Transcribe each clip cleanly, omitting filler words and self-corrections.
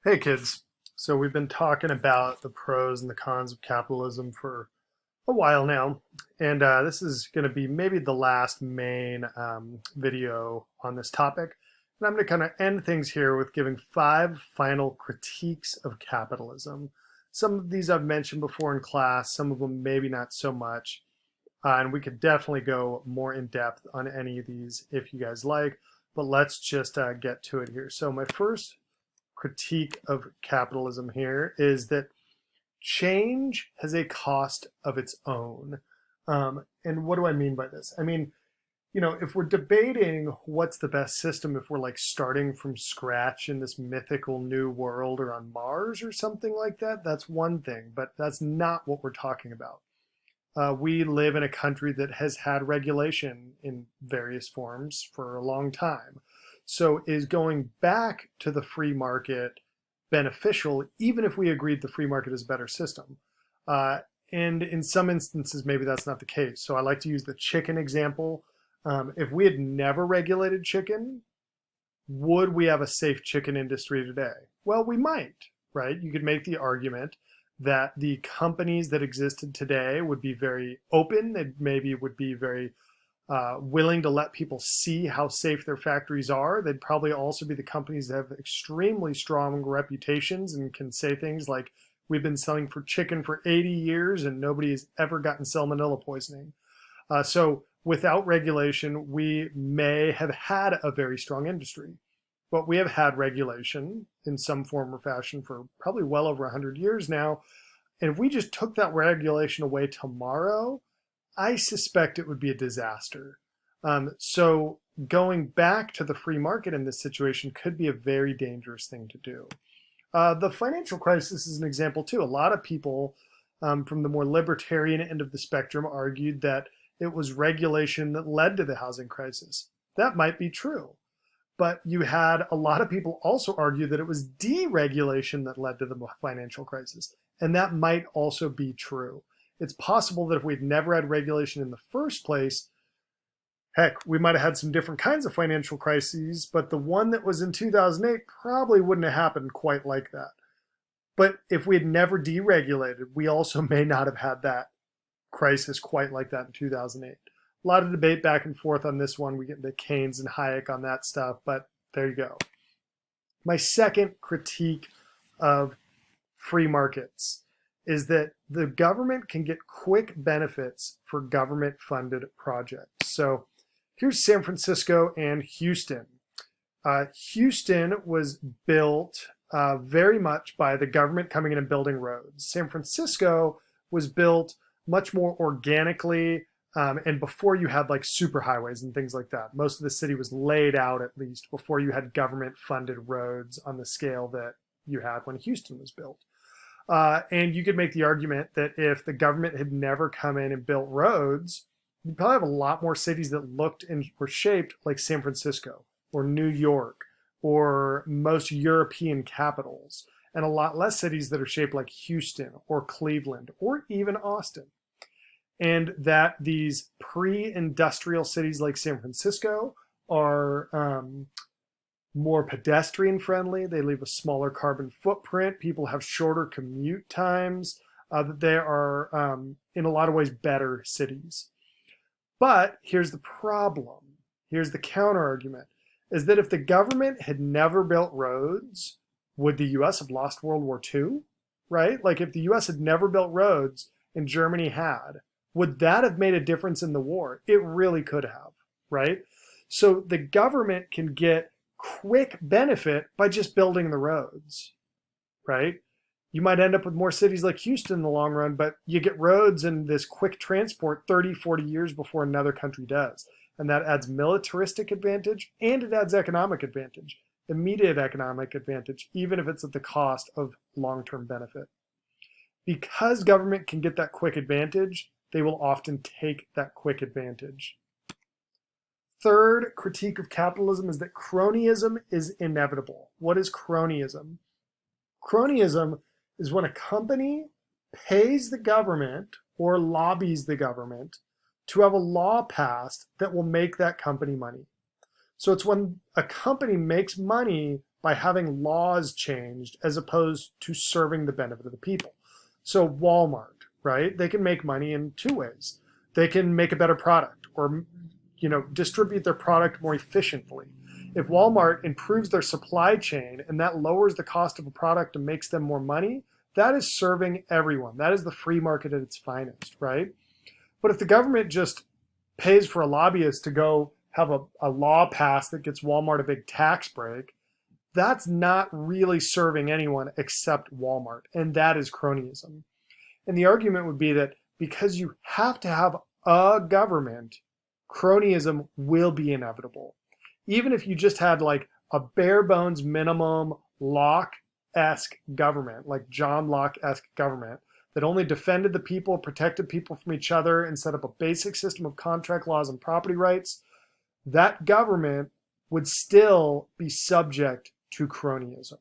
Hey kids. So we've been talking about the pros and the cons of capitalism for a while now, and this is going to be maybe the last main video on this topic. And I'm going to kind of end things here with giving 5 final critiques of capitalism. Some of these I've mentioned before in class, some of them maybe not so much, and we could definitely go more in depth on any of these if you guys like. But let's just get to it here. So my first critique of capitalism here is that change has a cost of its own. And what do I mean by this? I mean, if we're debating what's the best system, if we're like starting from scratch in this mythical new world or on Mars or something like that, that's one thing, but that's not what we're talking about. We live in a country that has had regulation in various forms for a long time. So is going back to the free market beneficial, even if we agreed the free market is a better system? Uh, and in some instances, maybe that's not the case. So I like to use the chicken example. If we had never regulated chicken, would we have a safe chicken industry today? Well, we might, right? You could make the argument that the companies that existed today would be very open. They maybe would be very willing to let people see how safe their factories are. They'd probably also be the companies that have extremely strong reputations and can say things like, we've been selling for chicken for 80 years and nobody has ever gotten salmonella poisoning. So without regulation, we may have had a very strong industry. But we have had regulation in some form or fashion for probably well over 100 years now. And if we just took that regulation away tomorrow, I suspect it would be a disaster. So going back to the free market in this situation could be a very dangerous thing to do. The financial crisis is an example too. A lot of people from the more libertarian end of the spectrum argued that it was regulation that led to the housing crisis. That might be true. But you had a lot of people also argue that it was deregulation that led to the financial crisis. And that might also be true. It's possible that if we'd never had regulation in the first place, heck, we might have had some different kinds of financial crises, but the one that was in 2008 probably wouldn't have happened quite like that. But if we had never deregulated, we also may not have had that crisis quite like that in 2008. A lot of debate back and forth on this one. We get into Keynes and Hayek on that stuff, but there you go. My second critique of free markets is that the government can get quick benefits for government funded projects. So here's San Francisco and Houston. Houston was built very much by the government coming in and building roads. San Francisco was built much more organically, and before you had like superhighways and things like that. Most of the city was laid out at least before you had government funded roads on the scale that you had when Houston was built. And you could make the argument that if the government had never come in and built roads, you'd probably have a lot more cities that looked and were shaped like San Francisco or New York or most European capitals, and a lot less cities that are shaped like Houston or Cleveland or even Austin. And that these pre-industrial cities like San Francisco are more pedestrian friendly. They leave a smaller carbon footprint. People have shorter commute times. That they are, in a lot of ways, better cities. But here's the problem. Here's the counter argument, is that if the government had never built roads, would the US have lost World War II? Right? Like if the US had never built roads and Germany had, would that have made a difference in the war? It really could have, right? So the government can get quick benefit by just building the roads, right? You might end up with more cities like Houston in the long run, but you get roads and this quick transport 30, 40 years before another country does. And that adds militaristic advantage and it adds economic advantage, immediate economic advantage, even if it's at the cost of long-term benefit. Because government can get that quick advantage, they will often take that quick advantage. Third critique of capitalism is that cronyism is inevitable. What is cronyism? Cronyism is when a company pays the government or lobbies the government to have a law passed that will make that company money. So it's when a company makes money by having laws changed as opposed to serving the benefit of the people. So Walmart, right? They can make money in two ways. They can make a better product or, distribute their product more efficiently. If Walmart improves their supply chain and that lowers the cost of a product and makes them more money, that is serving everyone. That is the free market at its finest, right? But if the government just pays for a lobbyist to go have a law passed that gets Walmart a big tax break, that's not really serving anyone except Walmart, and that is cronyism. And the argument would be that because you have to have a government, cronyism will be inevitable. Even if you just had like a bare bones minimum Locke-esque government, like John Locke-esque government, that only defended the people, protected people from each other, and set up a basic system of contract laws and property rights, that government would still be subject to cronyism.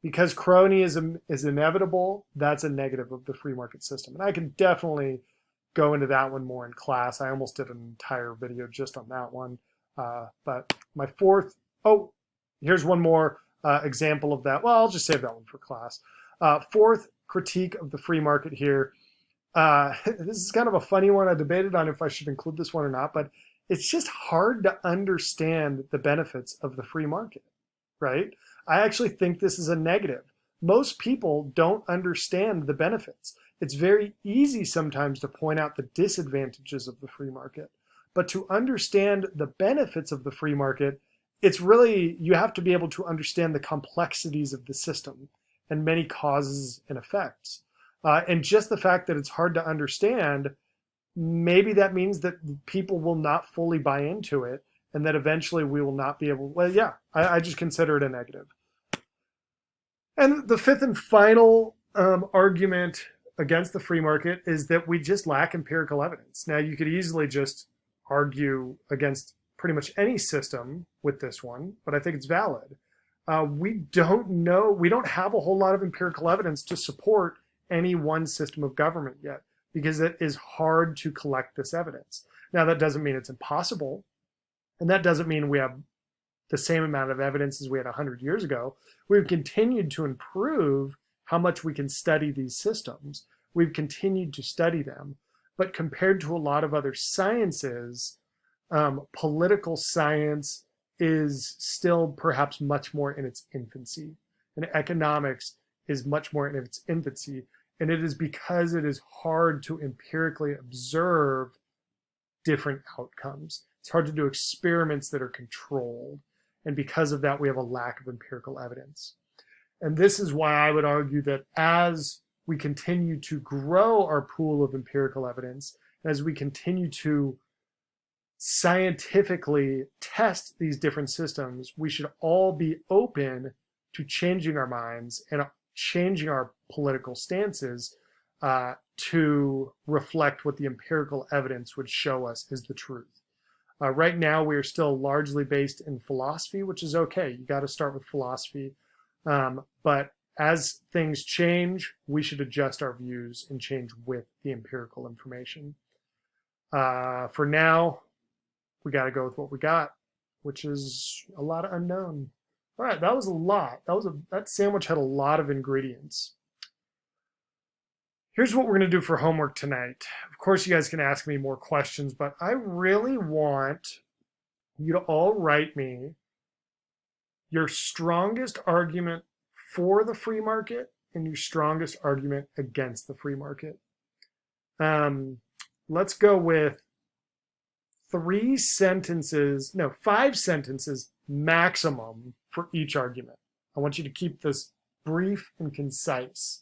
Because cronyism is inevitable, that's a negative of the free market system. And I can definitely go into that one more in class. I almost did an entire video just on that one. But my fourth, here's one more example of that. Well, I'll just save that one for class. Fourth critique of the free market here. This is kind of a funny one. I debated on if I should include this one or not, but it's just hard to understand the benefits of the free market, right? I actually think this is a negative. Most people don't understand the benefits. It's very easy sometimes to point out the disadvantages of the free market, but to understand the benefits of the free market, it's really, you have to be able to understand the complexities of the system and many causes and effects. And just the fact that it's hard to understand, maybe that means that people will not fully buy into it and that eventually we will not be able, well, yeah, I just consider it a negative. And the fifth and final argument against the free market is that we just lack empirical evidence. Now, you could easily just argue against pretty much any system with this one, but I think it's valid. We don't know, we don't have a whole lot of empirical evidence to support any one system of government yet, because it is hard to collect this evidence. Now, that doesn't mean it's impossible, and that doesn't mean we have the same amount of evidence as we had 100 years ago. We've continued to improve how much we can study these systems. We've continued to study them, but compared to a lot of other sciences, political science is still perhaps much more in its infancy, and economics is much more in its infancy. And it is because it is hard to empirically observe different outcomes. It's hard to do experiments that are controlled. And because of that, we have a lack of empirical evidence. And this is why I would argue that as we continue to grow our pool of empirical evidence, as we continue to scientifically test these different systems, we should all be open to changing our minds and changing our political stances to reflect what the empirical evidence would show us is the truth. Right now, we are still largely based in philosophy, which is okay. You got to start with philosophy. But as things change, we should adjust our views and change with the empirical information. For now, we got to go with what we got, which is a lot of unknown. All right, that was a lot. That sandwich had a lot of ingredients. Here's what we're going to do for homework tonight. Of course, you guys can ask me more questions, but I really want you to all write me your strongest argument for the free market and your strongest argument against the free market. Let's go with 5 sentences maximum for each argument. I want you to keep this brief and concise.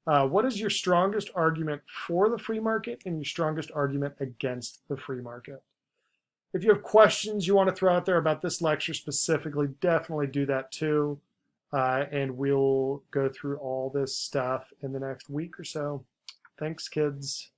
What is your strongest argument for the free market and your strongest argument against the free market? If you have questions you want to throw out there about this lecture specifically, definitely do that too. And we'll go through all this stuff in the next week or so. Thanks, kids.